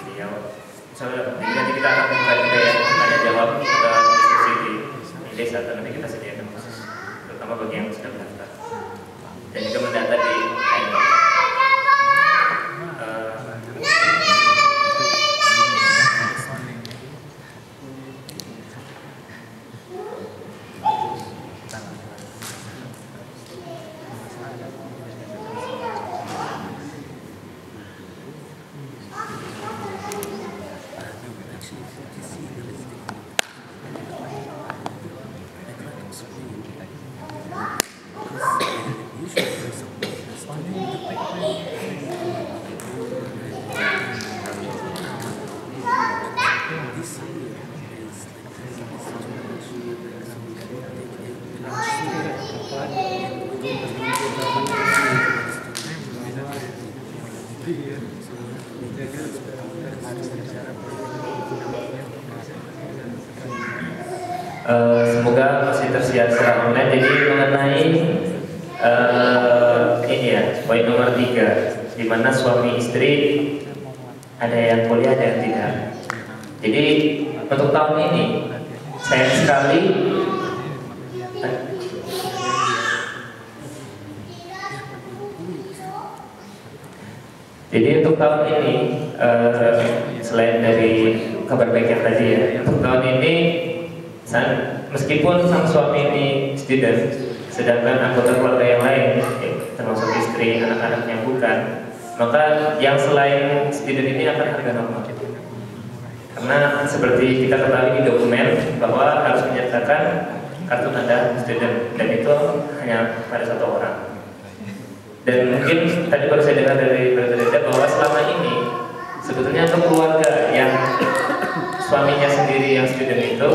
beliau. Misalnya nanti kita akan membuka juga ya tanya jawab atau diskusi di desa atau nanti kita sediakan khusus terutama bagi yang sudah mendaftar dan juga mendata di semoga masih tersedia secara online. Jadi mengenai ini ya, poin nomor 3, di mana suami istri ada yang kuliah ada yang tidak. Jadi untuk tahun ini sayang sekali selain dari kabar baik yang tadi ya, untuk tahun ini meskipun sang suami ini student, sedangkan anggota keluarga yang lain, termasuk istri, anak-anaknya bukan, maka yang selain student ini akan harga normal. Karena seperti kita ketahui di dokumen bahwa harus menyertakan kartu tanda student, dan itu hanya pada 1 orang. Dan mungkin tadi baru saya dengar dari Brother bahwa selama ini sebetulnya untuk keluarga yang suaminya sendiri yang student itu,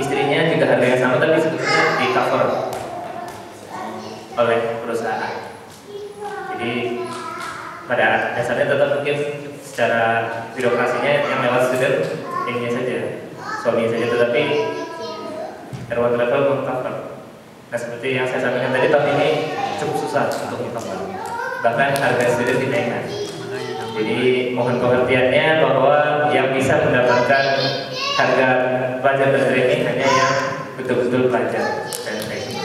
istrinya juga harga yang sama tapi sebetulnya di cover oleh perusahaan. Jadi pada dasarnya tetap mungkin secara birokrasinya yang lewat student ininya saja, suaminya saja, tetapi Erwan Travel meng-cover. Nah seperti yang saya sampaikan tadi, tahun ini cukup susah untuk meng-cover, bahkan harga student dinaikkan. Jadi mohon pengertiannya bahwa yang bisa mendapatkan harga pelajar bertraining hanya yang betul-betul pelajar dan training.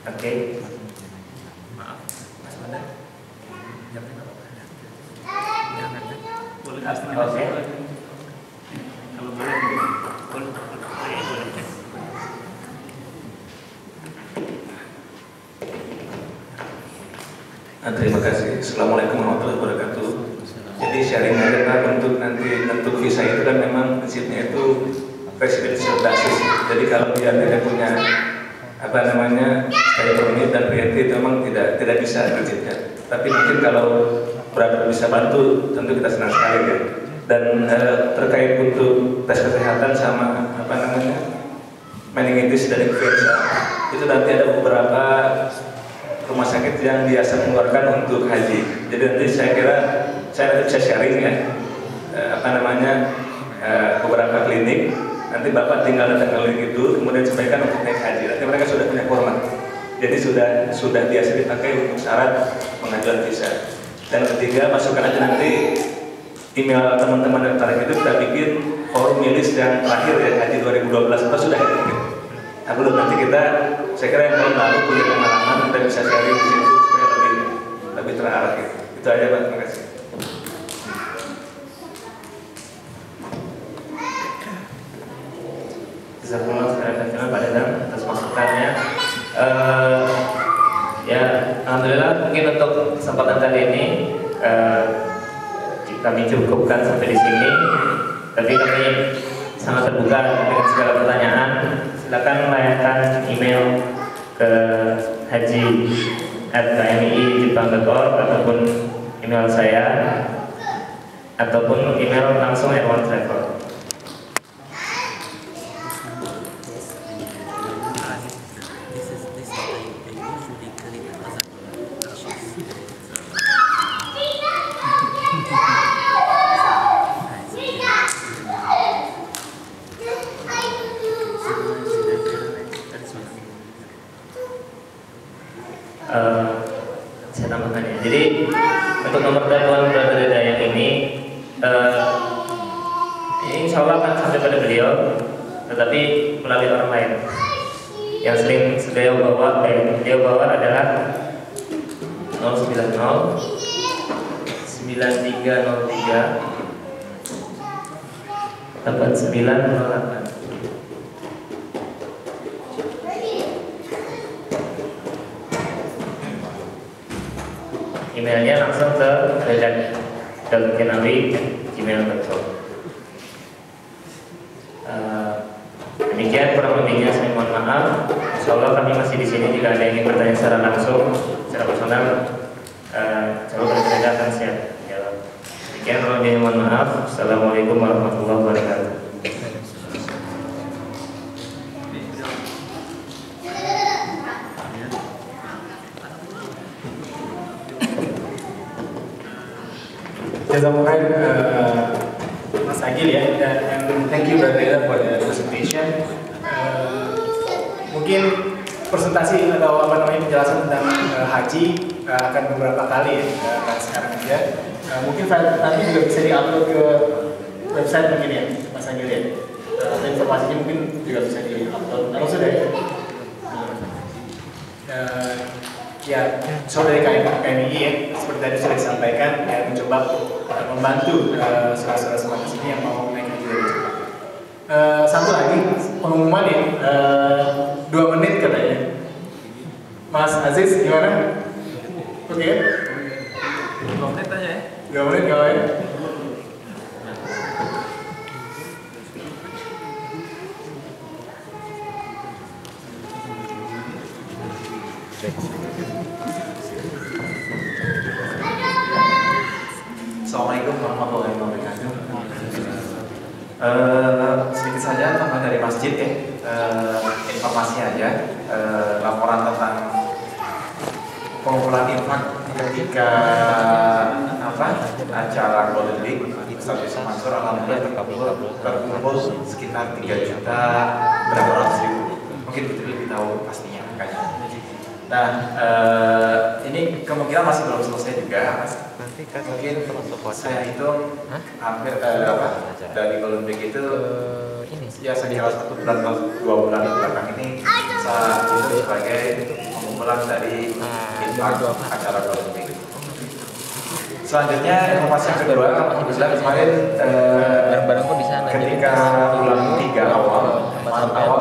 Oke. Maaf, Mas Manda. Boleh asli. Oke. Kalau boleh. Terima kasih. Assalamualaikum warahmatullahi wabarakatuh. Jadi sharing aja kan untuk visa itu kan memang prinsipnya itu presidential basis. Jadi kalau dia tidak punya sekali permit dan priority itu memang tidak bisa dikerjakan. Tapi mungkin kalau brother bisa bantu, tentu kita senang sekali ya. Dan terkait untuk tes kesehatan sama meningitis dan influenza, itu nanti ada beberapa rumah sakit yang biasa mengeluarkan untuk haji. Jadi nanti saya kira saya nanti bisa sharing ya, beberapa klinik. Nanti Bapak tinggal datang ke klinik itu, kemudian sampaikan untuk naik haji. Nanti mereka sudah punya format. Jadi sudah biasa dipakai untuk syarat pengajuan visa. Dan ketiga, masukkan aja nanti email teman-teman dari tarik itu kita bikin formulir yang terakhir ya, haji 2012 atau sudah ya? Nah, belum, nanti saya kira yang tahun lalu punya pengalaman, kita bisa sharing di situ supaya lebih terarah gitu. Itu aja Pak, terima kasih. Jazakumullah khairan Pak Dadang atas masukannya. Ya, alhamdulillah mungkin untuk kesempatan kali ini kami cukupkan sampai di sini. Tapi kami sangat terbuka dengan segala pertanyaan. Silakan layangkan email ke haji@kmii.jepang.org ataupun email saya ataupun email langsung Erwan Travel. Saya tambahkan ya. Jadi untuk nomor telepon Brother Dayang ini insya Allah akan sampai pada beliau, tetapi melalui orang lain. Yang sering beliau bawa adalah 090 9303 8908. Emailnya langsung ke redak.kenawi@gmail.com. Demikian kurang lebihnya, saya mohon maaf. Insyaallah kami masih di sini jika ada yang ingin bertanya secara langsung, secara personal, coba bercerita akan siap jawab. Demikian kurang lebihnya, mohon maaf. Assalamualaikum warahmatullahi wabarakatuh. Jazakumullah Mas Agil ya, and thank you Brother for the presentation. Mungkin presentasi atau penjelasan tentang haji akan beberapa kali ya, sekarang aja. Mungkin nanti juga bisa diupload ke website mungkin ya, Mas Agil ya. Atau informasinya mungkin juga bisa diupload. Atau sudah ya? Ya, saudari KMI ya, seperti tadi sudah disampaikan, ya mencoba membantu saudara-saudara semua di sini yang mau naik haji dari Jepang. Satu lagi pengumuman ya, 2 menit katanya. Mas Aziz gimana? Oke ya? 2 menit aja ya. 2 menit gak apa-apa ya? Assalamualaikum warahmatullahi wabarakatuh. Sedikit saja tambahan dari masjid ya, informasi aja, laporan tentang pengumpulan infak ketika acara Golden Week Ustaz Yusuf Mansur alhamdulillah terkumpul sekitar 3 juta berapa ratus ribu, mungkin kita lebih tahu pastinya angkanya. Nah, ini kemungkinan masih belum selesai juga. Mungkin saya hitung hampir dari Golden Week itu ya saya kira 1 bulan atau 2 bulan belakang ini saya hitung sebagai pengumpulan dari infak acara Golden Week. Selanjutnya informasi yang kedua, alhamdulillah kemarin ketika bulan 3 awal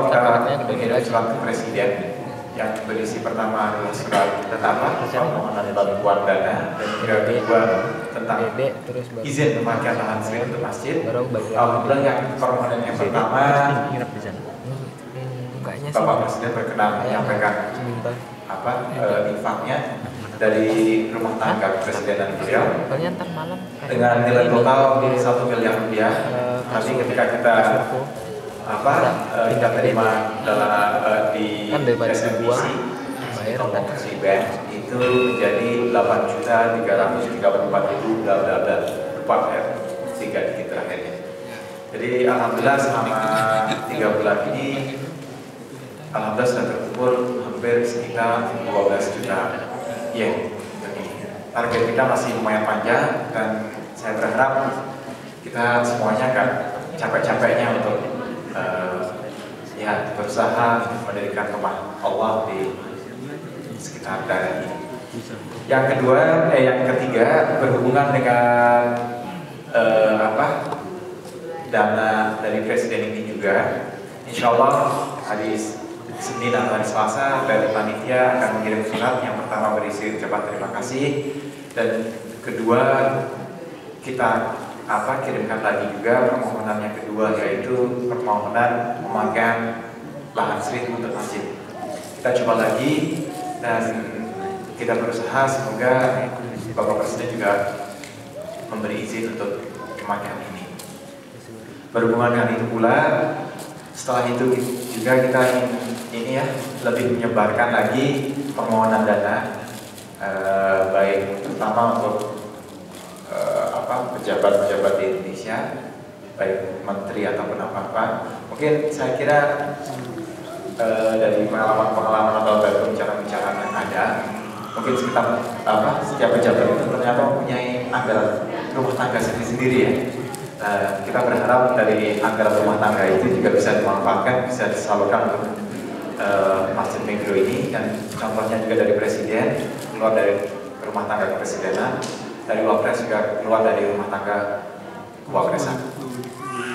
kita mengirim surat ke Presiden yang berisi pertama adalah surat pertama permohonan bantuan dana dan juga kedua tentang izin pemakaian lahan sawit untuk masjid. Alhamdulillah yang permohonan yang pertama Bapak Presiden berkenan menyampaikan infaknya dari rumah tangga Kepresidenan beliau dengan nilai total 1 miliar rupiah. Nanti ketika kita kita terima dalam di SMBC Komposisi Bank itu menjadi 8.334.000 bla bla bla, lupa ya 3 digit terakhirnya. Jadi alhamdulillah selama 3 bulan ini alhamdulillah sudah terkumpul hampir sekitar 12 juta yen. Jadi target kita masih lumayan panjang dan saya berharap kita semuanya akan capek-capeknya untuk berusaha mendirikan rumah Allah di sekitar daerah ini. Yang ketiga berhubungan dengan dana dari Presiden ini juga. Insya Allah hari Senin atau hari Selasa dari panitia akan mengirim surat yang pertama berisi ucapan terima kasih dan kedua kita kirimkan lagi juga permohonan yang kedua, yaitu permohonan memagang lahan street untuk masjid. Kita coba lagi dan kita berusaha semoga Bapak Presiden juga memberi izin untuk memagang ini. Berhubungan dengan itu pula, setelah itu juga kita ingin lebih menyebarkan lagi permohonan dana, baik terutama untuk pejabat-pejabat di Indonesia, baik menteri ataupun apa-apa. Mungkin saya kira dari pengalaman atau dari pembicaraan yang ada, mungkin setiap pejabat itu ternyata mempunyai anggaran rumah tangga sendiri-sendiri ya. Kita berharap dari anggaran rumah tangga itu juga bisa dimanfaatkan, bisa disalurkan untuk Masjid Megro ini, dan contohnya juga dari Presiden keluar dari rumah tangga kepresidenan, dari Wapres juga keluar dari rumah tangga Wapresan.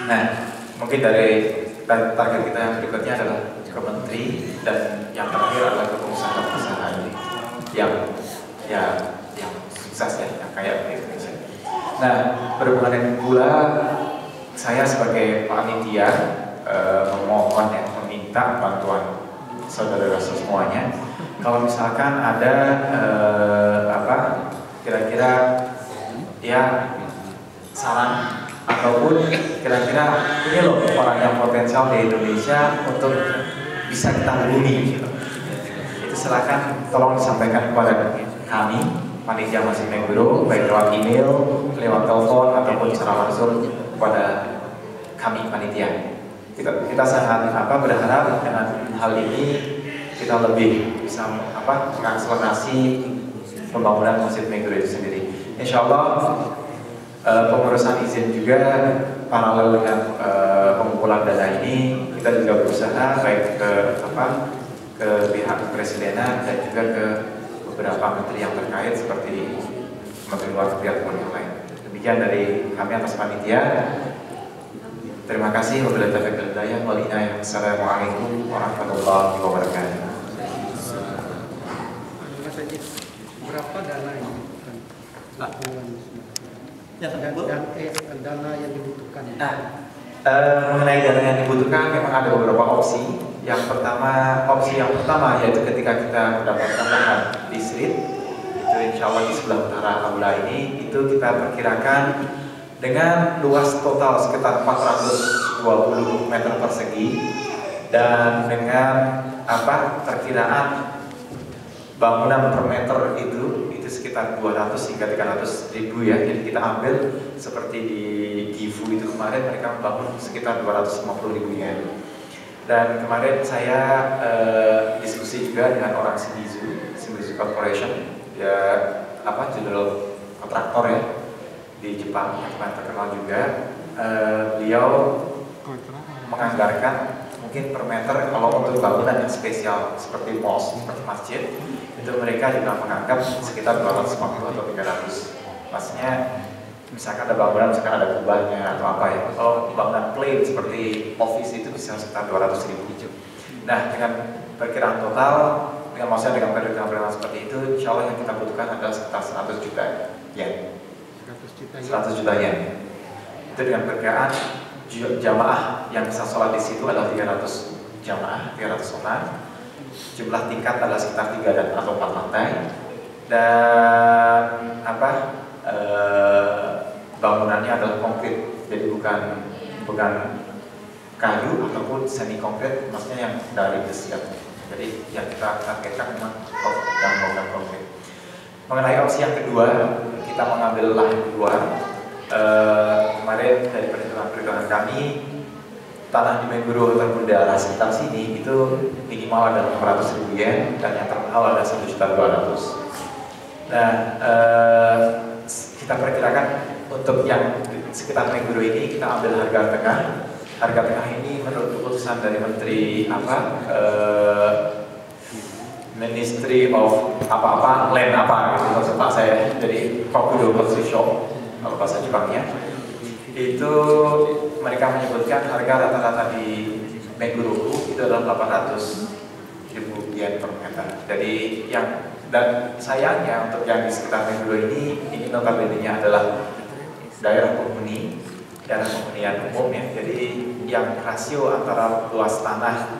Nah, mungkin dari target kita yang berikutnya adalah ke menteri, dan yang terakhir adalah ke pengusaha-pengusaha yang sukses ya, yang kaya di Indonesia. Nah, berhubungan dengan pula saya sebagai panitia memohon meminta bantuan saudara semuanya. Kalau misalkan ada kira-kira saran ataupun kira-kira ini loh orang yang potensial di Indonesia untuk bisa kita hubungi, itu silakan tolong disampaikan kepada kami panitia Masjid Megro, baik lewat email, lewat telepon ataupun secara langsung kepada kami panitia. Kita sangat berharap dengan hal ini kita lebih bisa mengakselerasi pembangunan Masjid Megro itu sendiri. Insya Allah pengurusan izin juga paralel dengan pengumpulan dana ini, kita juga berusaha baik ke pihak kepresidenan dan juga ke beberapa menteri yang terkait seperti Menteri Luar Negeri ataupun yang lain. Demikian dari kami atas panitia. Terima kasih. Wabillahi taufiq wal hidayah. Wassalamualaikum warahmatullahi wabarakatuh. Berapa dana yang dibutuhkan? Dana yang dibutuhkan. Mengenai dana yang dibutuhkan memang ada beberapa opsi. Yang pertama yaitu ketika kita mendapatkan lahan di street, itu insya Allah di sebelah utara aula ini, itu kita perkirakan dengan luas total sekitar 420 meter persegi dan dengan perkiraan bangunan per meter itu sekitar 200 hingga 300 ribu ya. Jadi kita ambil seperti di Gifu itu kemarin mereka membangun sekitar 250 ribu yen. Dan kemarin saya diskusi juga dengan orang Shimizu Corporation, ya general kontraktor ya di Jepang yang terkenal juga. Beliau menganggarkan mungkin per meter kalau untuk bangunan yang spesial seperti mosque, seperti masjid, itu mereka juga menganggap sekitar 250 atau 300. Maksudnya misalkan ada bangunan, misalkan ada kubahnya atau apa ya. Kalau bangunan plain seperti office itu bisa sekitar 200 ribu. Nah, dengan perkiraan total, dengan perkiraan seperti itu, insya Allah yang kita butuhkan adalah sekitar 100 juta yen. 100 juta yen. Itu dengan perkiraan jamaah yang bisa sholat di situ adalah 300 jamaah 300 orang. Jumlah tingkat adalah sekitar 3 dan atau 4 lantai. Dan bangunannya adalah konkret, jadi bukan kayu ataupun semi konkret, maksudnya yang dari besi. Jadi yang kita targetkan memang yang bangunan konkret. Mengenai opsi yang kedua, kita mengambil lahan di luar. Kemarin dari perhitungan kami, tanah di Meguro ataupun daerah sekitar sini itu minimal ada 500.000 yen dan yang termahal ada 1.200.000. Nah, kita perkirakan untuk yang sekitar Meguro ini kita ambil harga tengah. Harga tengah ini menurut keputusan dari Menteri Ministry of land gitu maksud Pak saya, jadi Kokudo Shop kalau bahasa Jepangnya. Itu mereka menyebutkan harga rata-rata di Meguro itu adalah 800.000 yen per meter. Jadi dan sayangnya untuk yang di sekitar Meguro ini notabene-nya adalah daerah penghunian umum ya. Jadi yang rasio antara luas tanah,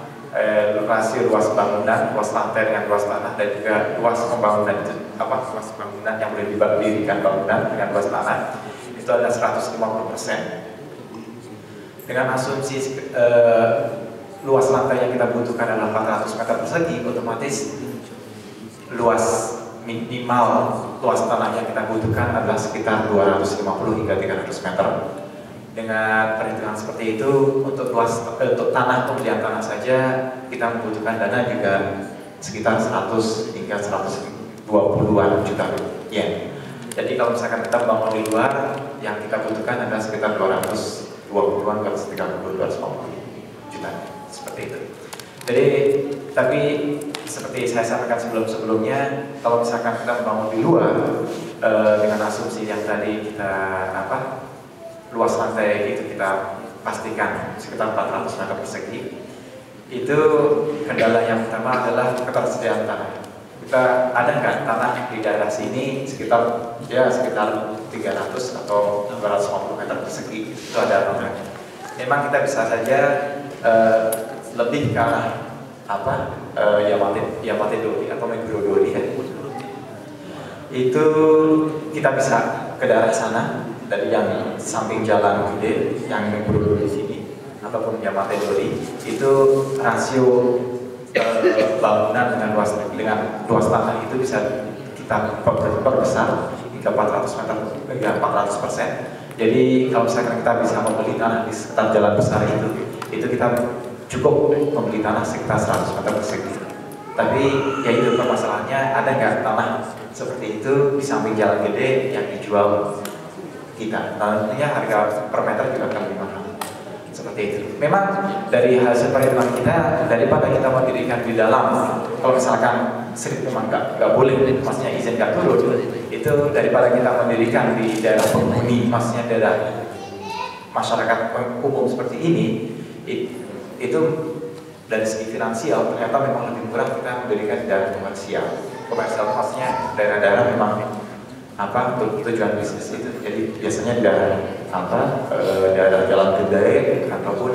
rasio luas bangunan, luas lantai dengan luas tanah dan juga luas pembangunan itu luas bangunan yang boleh didirikan bangunan dengan luas tanah itu ada 150%. Dengan asumsi luas lantai yang kita butuhkan adalah 400 meter persegi, otomatis luas minimal luas tanah yang kita butuhkan adalah sekitar 250 hingga 300 meter. Dengan perhitungan seperti itu, untuk tanah, pembelian tanah saja kita membutuhkan dana juga sekitar 100 hingga 120-an juta yen. Jadi kalau misalkan kita bangun di luar, yang kita butuhkan adalah sekitar 220-an, 230, 250 juta, seperti itu. Jadi, tapi seperti saya sampaikan sebelumnya, kalau misalkan kita membangun di luar dengan asumsi yang tadi kita luas lantai itu kita pastikan sekitar 400 meter persegi. Itu kendala yang pertama adalah ketersediaan tanah. Kita ada nggak tanah di daerah sini sekitar 300 atau 250 meter persegi, itu ada apa enggak? Memang kita bisa saja lebih ke arah Yamate Dori atau Meguro Dori ya. Itu kita bisa ke daerah sana dari yang samping jalan gede yang Meguro Dori sini ataupun Yamate Dori, itu rasio bangunan dengan luas tanah itu bisa kita perbesar hingga 400%. Jadi kalau misalkan kita bisa membeli tanah di sekitar jalan besar itu kita cukup membeli tanah sekitar 100 meter persegi. Tapi ya itu permasalahannya, ada nggak tanah seperti itu di samping jalan gede yang dijual kita? Tentunya harga per meter juga akan lebih mahal. Seperti itu. Memang dari hasil perhitungan kita, daripada kita mendirikan di dalam, kalau misalkan sering memang nggak boleh, maksudnya izin nggak turun, itu daripada kita mendirikan di daerah penghuni, maksudnya daerah masyarakat umum seperti ini, itu dari segi finansial ternyata memang lebih murah kita mendirikan di daerah komersial. Komersial maksudnya daerah-daerah memang untuk tujuan bisnis itu. Jadi biasanya di daerah daerah jalan gede ataupun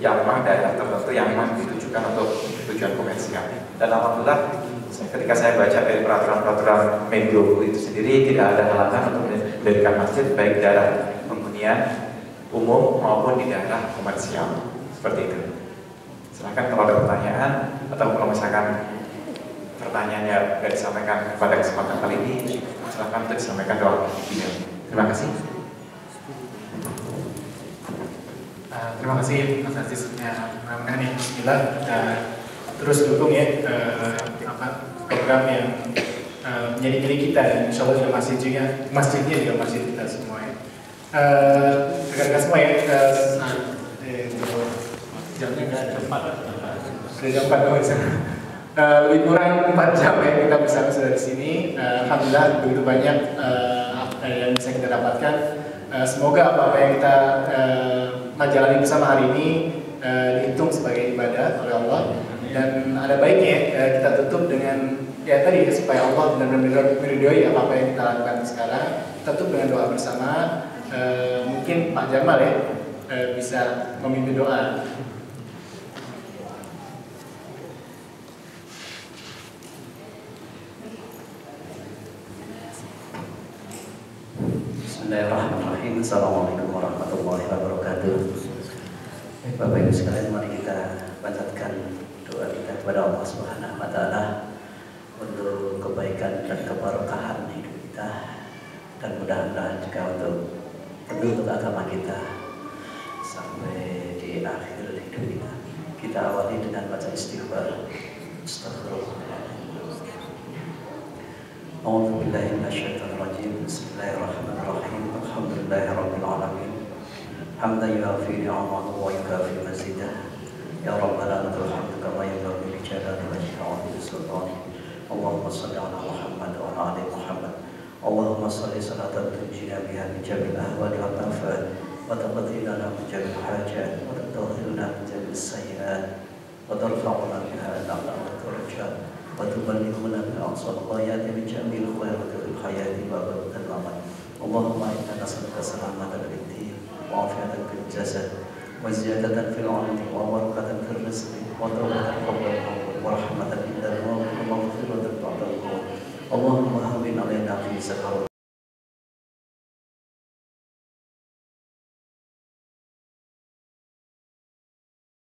yang memang daerah tertentu yang memang ditujukan untuk tujuan komersial. Dan alhamdulillah ketika saya baca dari peraturan Meguro itu sendiri, tidak ada halangan untuk mendirikan masjid baik daerah penghunian umum maupun di daerah komersial. Seperti itu. Silahkan kalau ada pertanyaan atau kalau misalkan pertanyaannya tidak disampaikan pada kesempatan kali ini, silahkan untuk disampaikan lewat email. Terima kasih. Terima kasih Mas Aziz. Mudah-mudahan ya, Bismillah terus dukung ya program yang menjadi milik kita, dan insya Allah juga masjidnya juga masjid kita semua ya. Rekan-rekan semua ya, jamnya nggak ada 4 sudah jam 4 dong lebih kurang 4 jam ya kita bersama sudah di sini. Alhamdulillah begitu banyak yang bisa kita dapatkan. Semoga apa yang kita jalani bersama hari ini dihitung sebagai ibadah oleh Allah, dan ada baiknya kita tutup dengan ya tadi supaya Allah benar-benar meridhoi apa yang kita lakukan sekarang. Kita tutup dengan doa bersama. Mungkin Pak Jamal ya bisa memimpin doa. Bismillahirrahmanirrahim. Assalamualaikum warahmatullahi wabarakatuh. Bapak Ibu sekalian, mari kita panjatkan doa kita kepada Allah Subhanahu wa taala untuk kebaikan dan keberkahan hidup kita, dan mudah-mudahan juga untuk agama kita sampai di akhir hidup kita. Kita awali dengan baca istighfar. Astagfirullah. A'udzu billahi minasyaitonir rajim. Bismillahirrahmanirrahim. Alhamdulillahirabbil alamin. Hamdan yuwafi ni'amahu wa yukafi mazidah. Ya Rabbana lakal hamdu kama yanbaghi li jalali wajhika wa li sultanik. Allahumma shalli ala Muhammad wa ala ali Muhammad. Allahumma shalli salatan tunjina biha min jami'il ahwali wal afat wa taqdi lana min jami'il hajat wa tutahhiruna min jami'is sayyi'at wa tarfa'una biha ila al-darajat wa tuballighuna bi aqsal ghayati min jami'il khairati fil hayati wa ba'dal mamat. Allahumma inna nas'aluka salamatan fid din wa afiatan fil jasad wa ziyadatan fil 'ilmi wa barakatan fil rizqi wa tawbatan qabla al-maut wa rahmatan